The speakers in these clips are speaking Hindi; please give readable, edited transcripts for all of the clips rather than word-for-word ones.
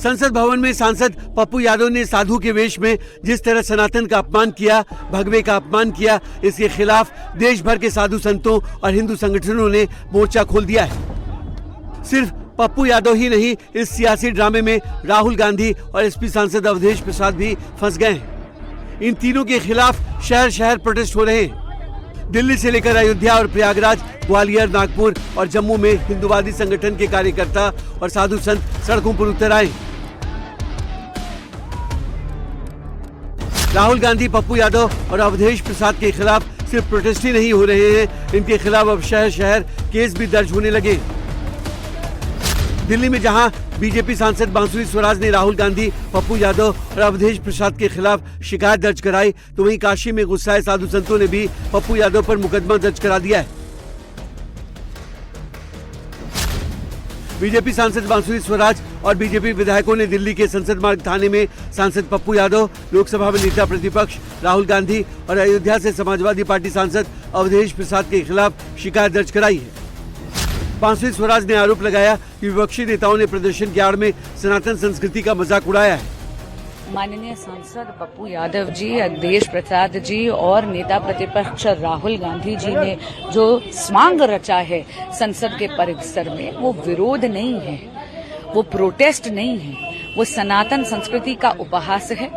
संसद भवन में सांसद पप्पू यादव ने साधु के वेश में जिस तरह सनातन का अपमान किया, भगवे का अपमान किया, इसके खिलाफ देश भर के साधु संतों और हिंदू संगठनों ने मोर्चा खोल दिया है। सिर्फ पप्पू यादव ही नहीं, इस सियासी ड्रामे में राहुल गांधी और एसपी सांसद अवधेश प्रसाद भी फंस गए हैं। इन तीनों के खिलाफ शहर शहर प्रोटेस्ट हो रहे हैं। दिल्ली से लेकर अयोध्या और प्रयागराज, ग्वालियर, नागपुर और जम्मू में हिंदुवादी संगठन के कार्यकर्ता और साधु संत सड़कों पर उतर आए। राहुल गांधी, पप्पू यादव और अवधेश प्रसाद के खिलाफ सिर्फ प्रोटेस्ट ही नहीं हो रहे हैं, इनके खिलाफ अब शहर शहर केस भी दर्ज होने लगे। दिल्ली में जहां बीजेपी सांसद बांसुरी स्वराज ने राहुल गांधी, पप्पू यादव और अवधेश प्रसाद के खिलाफ शिकायत दर्ज कराई, तो वहीं काशी में गुस्साए साधु संतों ने भी पप्पू यादव पर मुकदमा दर्ज करा दिया है। बीजेपी सांसद बांसुरी स्वराज और बीजेपी विधायकों ने दिल्ली के संसद मार्ग थाने में सांसद पप्पू यादव, लोकसभा में नेता प्रतिपक्ष राहुल गांधी और अयोध्या से समाजवादी पार्टी सांसद अवधेश प्रसाद के खिलाफ शिकायत दर्ज कराई है। बांसुरी स्वराज ने आरोप लगाया कि विपक्षी नेताओं ने प्रदर्शन की आड़ में सनातन संस्कृति का मजाक उड़ाया है। माननीय सांसद पप्पू यादव जी, अवधेश प्रसाद जी और नेता प्रतिपक्ष राहुल गांधी जी ने जो स्वांग रचा है संसद के परिसर में, वो विरोध नहीं है, वो प्रोटेस्ट नहीं है, वो सनातन संस्कृति का उपहास है,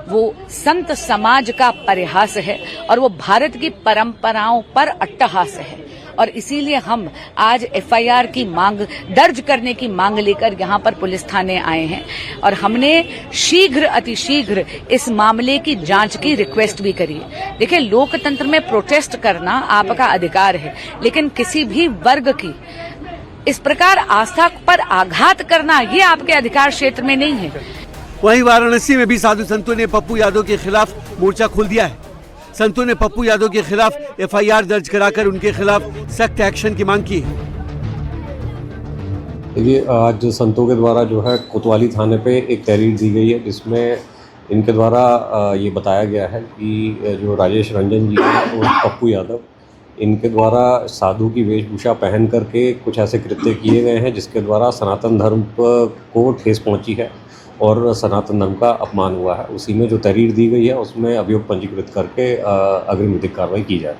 वो संत समाज का परिहास है और वो भारत की परंपराओं पर अट्टहास है। और इसीलिए हम आज एफआईआर की मांग दर्ज करने की मांग लेकर यहाँ पर पुलिस थाने आए हैं और हमने शीघ्र अतिशीघ्र इस मामले की जांच की रिक्वेस्ट भी करी है। देखिए, लोकतंत्र में प्रोटेस्ट करना आपका अधिकार है, लेकिन किसी भी वर्ग की इस प्रकार आस्था पर आघात करना ये आपके अधिकार क्षेत्र में नहीं है। वहीं वाराणसी में भी साधु संतों ने पप्पू यादव के खिलाफ मोर्चा खोल दिया है। संतों ने पप्पू यादव के खिलाफ एफआईआर दर्ज कराकर उनके खिलाफ सख्त एक्शन की मांग की है। देखिए, आज संतों के द्वारा जो है कोतवाली थाने पे एक तहरीर दी गई है, जिसमें इनके द्वारा ये बताया गया है कि जो राजेश रंजन जी हैं और पप्पू यादव, इनके द्वारा साधु की वेशभूषा पहन करके कुछ ऐसे कृत्य किए गए हैं जिसके द्वारा सनातन धर्म को ठेस पहुंची है और सनातन धर्म का अपमान हुआ है। उसी में जो तहरीर दी गई है उसमें अभियोग पंजीकृत करके अग्रिम विधिक कार्रवाई की जाए।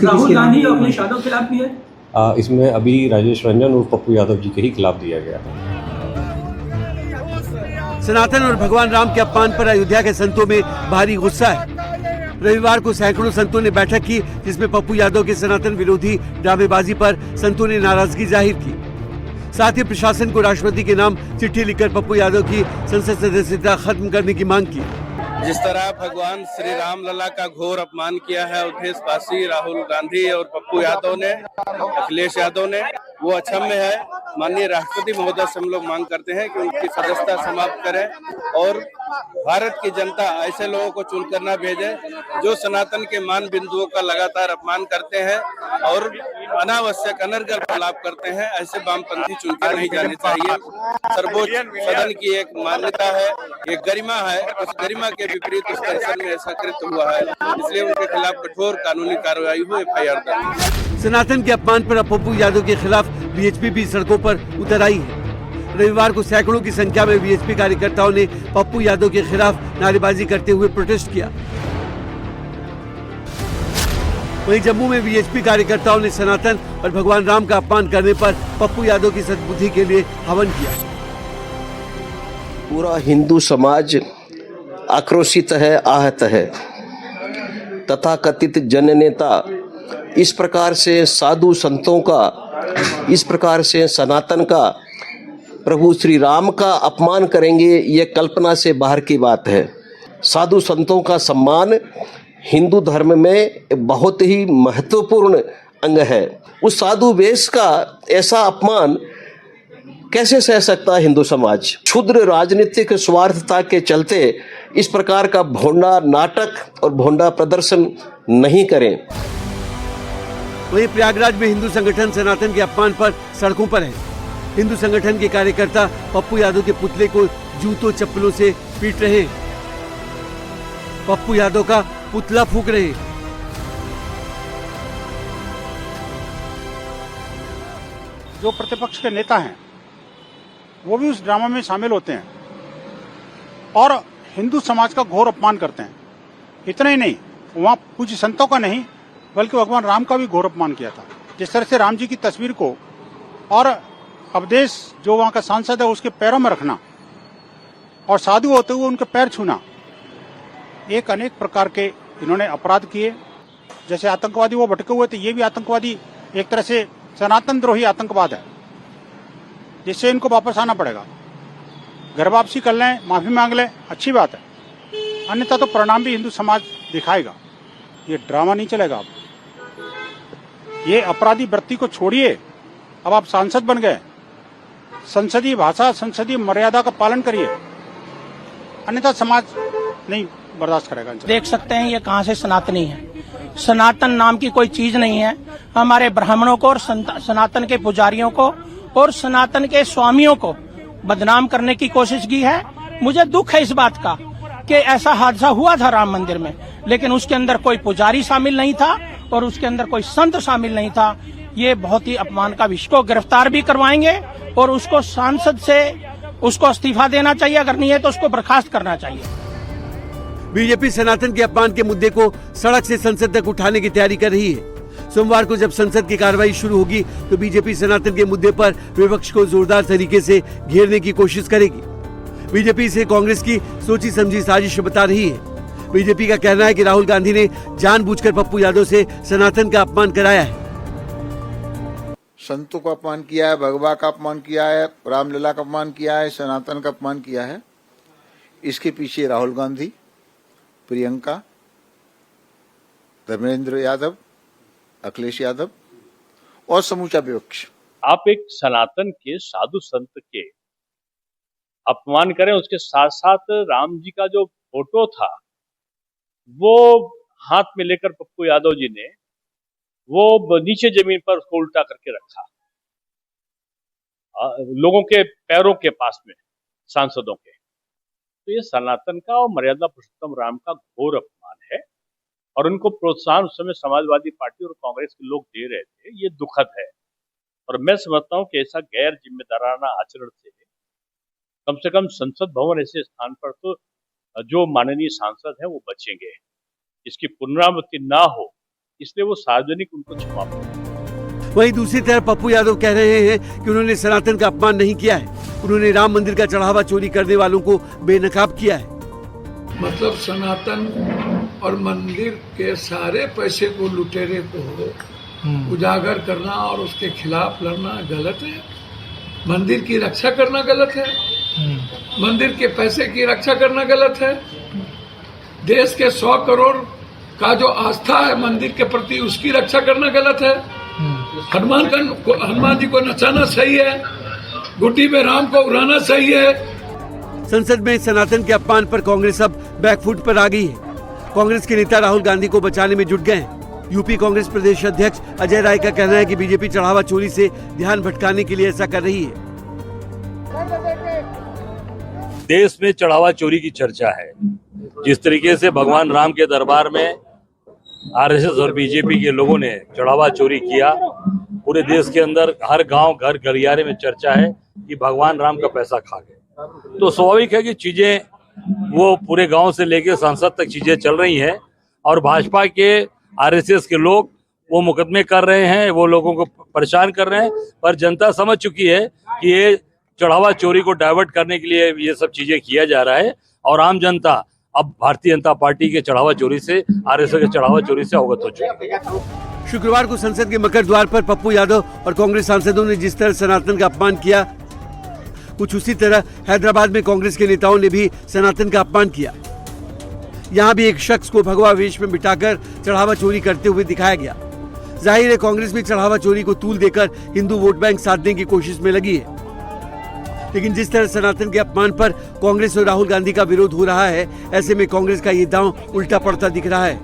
राहुल गांधी और अखिलेश यादव के खिलाफ भी है? इसमें अभी राजेश रंजन और पप्पू यादव जी के ही खिलाफ दिया गया है। सनातन और भगवान राम के अपमान पर अयोध्या के संतों में भारी गुस्सा है। रविवार को सैकड़ों संतों ने बैठक की, जिसमें पप्पू यादव के सनातन विरोधी ड्रामेबाजी पर संतों ने नाराजगी जाहिर की। साथ ही प्रशासन को राष्ट्रपति के नाम चिट्ठी लिखकर पप्पू यादव की संसद सदस्यता खत्म करने की मांग की। जिस तरह भगवान श्री राम लला का घोर अपमान किया है अवधेश पासी, राहुल गांधी और पप्पू यादव ने, अखिलेश यादव ने, वो अक्षम्य है। माननीय राष्ट्रपति महोदय से हम लोग मांग करते हैं कि उनकी सदस्यता समाप्त करें और भारत की जनता ऐसे लोगों को चुनकर न भेजे जो सनातन के मान बिंदुओं का लगातार अपमान करते हैं और अनावश्यक अनर्गल लाभ करते हैं। ऐसे वामपंथी चुनकर नहीं जाने चाहिए। सर्वोच्च सदन की एक मान्यता है, एक गरिमा है, उस गरिमा के विपरीत उस परिसर में ऐसा कृत्य हुआ है, इसलिए उनके खिलाफ कठोर कानूनी कार्रवाई हो, एफआईआर दर्ज। सनातन के अपमान पर पप्पू यादव के खिलाफ बीएचपी भी सड़कों पर उतर आई है। रविवार को सैकड़ों की संख्या में बीएचपी कार्यकर्ताओं ने पप्पू यादव के खिलाफ नारेबाजी करते हुए प्रोटेस्ट किया। वहीं जम्मू में बीएचपी कार्यकर्ताओं ने सनातन और भगवान राम का अपमान करने पर पप्पू यादव की सद्बुद्धि के लिए हवन किया। पूरा हिंदू समाज आक्रोशित है, आहत है। तथाकथित जननेता इस प्रकार से साधु संतों का, इस प्रकार से सनातन का, प्रभु श्री राम का अपमान करेंगे, ये कल्पना से बाहर की बात है। साधु संतों का सम्मान हिंदू धर्म में बहुत ही महत्वपूर्ण अंग है। उस साधु वेश का ऐसा अपमान कैसे सह सकता है हिंदू समाज? क्षुद्र राजनीतिक स्वार्थता के चलते इस प्रकार का भोंडा नाटक और भोंडा प्रदर्शन नहीं करें। वहीं प्रयागराज में हिंदू संगठन सनातन के अपमान पर सड़कों पर है। हिंदू संगठन के कार्यकर्ता पप्पू यादव के पुतले को जूतों चप्पलों से पीट रहे हैं। पप्पू यादव का पुतला फूंक रहे हैं। जो प्रतिपक्ष के नेता हैं वो भी उस ड्रामा में शामिल होते हैं। और हिंदू समाज का घोर अपमान करते हैं। इतना ही नहीं, वहाँ पूज्य संतों का नहीं बल्कि भगवान राम का भी घोर अपमान किया था। जिस तरह से राम जी की तस्वीर को और अवधेश जो वहाँ का सांसद है उसके पैरों में रखना और साधु होते हुए उनके पैर छूना, एक अनेक प्रकार के इन्होंने अपराध किए। जैसे आतंकवादी वो भटके हुए थे, ये भी आतंकवादी एक तरह से सनातन द्रोही आतंकवाद है, जिससे इनको वापस आना पड़ेगा। घर वापसी कर लें, माफी मांग लें, अच्छी बात है, अन्यथा तो परिणाम भी हिंदू समाज दिखाएगा। ये ड्रामा नहीं चलेगा। अब ये अपराधी वृत्ति को छोड़िए, अब आप सांसद बन गए, संसदीय भाषा संसदीय मर्यादा का पालन करिए, अन्यथा समाज नहीं बर्दाश्त करेगा। देख सकते हैं ये कहां से सनातनी है। सनातन नाम की कोई चीज नहीं है। हमारे ब्राह्मणों को और सनातन के पुजारियों को और सनातन के स्वामियों को बदनाम करने की कोशिश की है। मुझे दुख है इस बात का कि ऐसा हादसा हुआ था राम मंदिर में, लेकिन उसके अंदर कोई पुजारी शामिल नहीं था और उसके अंदर कोई संत शामिल नहीं था। ये बहुत ही अपमान का विषय। को गिरफ्तार भी करवाएंगे और उसको सांसद से उसको इस्तीफा देना चाहिए, अगर नहीं है तो उसको बर्खास्त करना चाहिए। बीजेपी सनातन के अपमान के मुद्दे को सड़क से संसद तक उठाने की तैयारी कर रही है। सोमवार को जब संसद की कार्रवाई शुरू होगी तो बीजेपी सनातन के मुद्दे पर विपक्ष को जोरदार तरीके से घेरने की कोशिश करेगी। बीजेपी इसे कांग्रेस की सोची समझी साजिश बता रही है। बीजेपी का कहना है कि राहुल गांधी ने जानबूझकर पप्पू यादव से सनातन का अपमान कराया है। संतों का अपमान किया है, भगवा का अपमान किया है, रामलला का अपमान किया है, सनातन का अपमान किया है। इसके पीछे राहुल गांधी, प्रियंका, धर्मेंद्र यादव, अखिलेश यादव और समूचा विपक्ष। आप एक सनातन के साधु संत के अपमान करें, उसके साथ साथ राम जी का जो फोटो था वो हाथ में लेकर पप्पू यादव जी ने वो नीचे जमीन पर उसको उल्टा करके रखा, लोगों के पैरों के पास में, सांसदों के। तो ये सनातन का और मर्यादा पुरुषोत्तम राम का घोर अपमान है और उनको प्रोत्साहन उस समय समाजवादी पार्टी और कांग्रेस के लोग दे रहे थे। ये दुखद है और मैं समझता हूं कि ऐसा गैर जिम्मेदाराना आचरण से कम से कम संसद भवन ऐसे स्थान पर तो जो माननीय सांसद हैं वो बचेंगे। इसकी पुनरावृत्ति ना हो इसलिए वो सार्वजनिक उनको क्षमा करें। वहीं दूसरी तरफ पप्पू यादव कह रहे हैं कि उन्होंने सनातन का अपमान नहीं किया है, उन्होंने राम मंदिर का चढ़ावा चोरी करने वालों को बेनकाब किया है। मतलब सनातन और मंदिर के सारे पैसे को, लुटेरे को उजागर करना और उसके खिलाफ लड़ना गलत है। मंदिर की रक्षा करना गलत है, मंदिर के पैसे की रक्षा करना गलत है। देश के 100 करोड़ का जो आस्था है मंदिर के प्रति, उसकी रक्षा करना गलत है। हनुमान जी को नचाना सही है, गुड्डी में राम को उड़ाना सही है। संसद में सनातन के अपमान पर कांग्रेस अब बैकफुट पर आ गई है। कांग्रेस के नेता राहुल गांधी को बचाने में जुट गए हैं। यूपी कांग्रेस प्रदेश अध्यक्ष अजय राय का कहना है कि बीजेपी चढ़ावा चोरी से ध्यान भटकाने के लिए ऐसा कर रही है। देश में चढ़ावा चोरी की चर्चा है। जिस तरीके से भगवान राम के दरबार में आरएसएस और बीजेपी के लोगों ने चढ़ावा चोरी किया, पूरे देश के अंदर हर गांव घर गलियारे में चर्चा है कि भगवान राम का पैसा खा गए। तो स्वाभाविक है कि चीजें वो पूरे गांव से लेकर संसद तक चीजें चल रही हैं और भाजपा के आरएसएस के लोग वो मुकदमे कर रहे हैं, वो लोगों को परेशान कर रहे हैं। पर जनता समझ चुकी है कि ये चढ़ावा चोरी को डाइवर्ट करने के लिए ये सब चीजें किया जा रहा है और आम जनता अब भारतीय जनता पार्टी के चढ़ावा चोरी से, आरएसएस के चढ़ावा चोरी से अवगत हो चुकी है। शुक्रवार को संसद के मकर द्वार पर पप्पू यादव और कांग्रेस सांसदों ने जिस तरह सनातन का अपमान किया, कुछ उसी तरह हैदराबाद में कांग्रेस के नेताओं ने भी सनातन का अपमान किया। यहाँ भी एक शख्स को भगवा वेश में बिठाकर चढ़ावा चोरी करते हुए दिखाया गया। जाहिर है कांग्रेस भी चढ़ावा चोरी को तूल देकर हिंदू वोट बैंक साधने की कोशिश में लगी है। लेकिन जिस तरह सनातन के अपमान पर कांग्रेस और राहुल गांधी का विरोध हो रहा है, ऐसे में कांग्रेस का ये दांव उल्टा पड़ता दिख रहा है।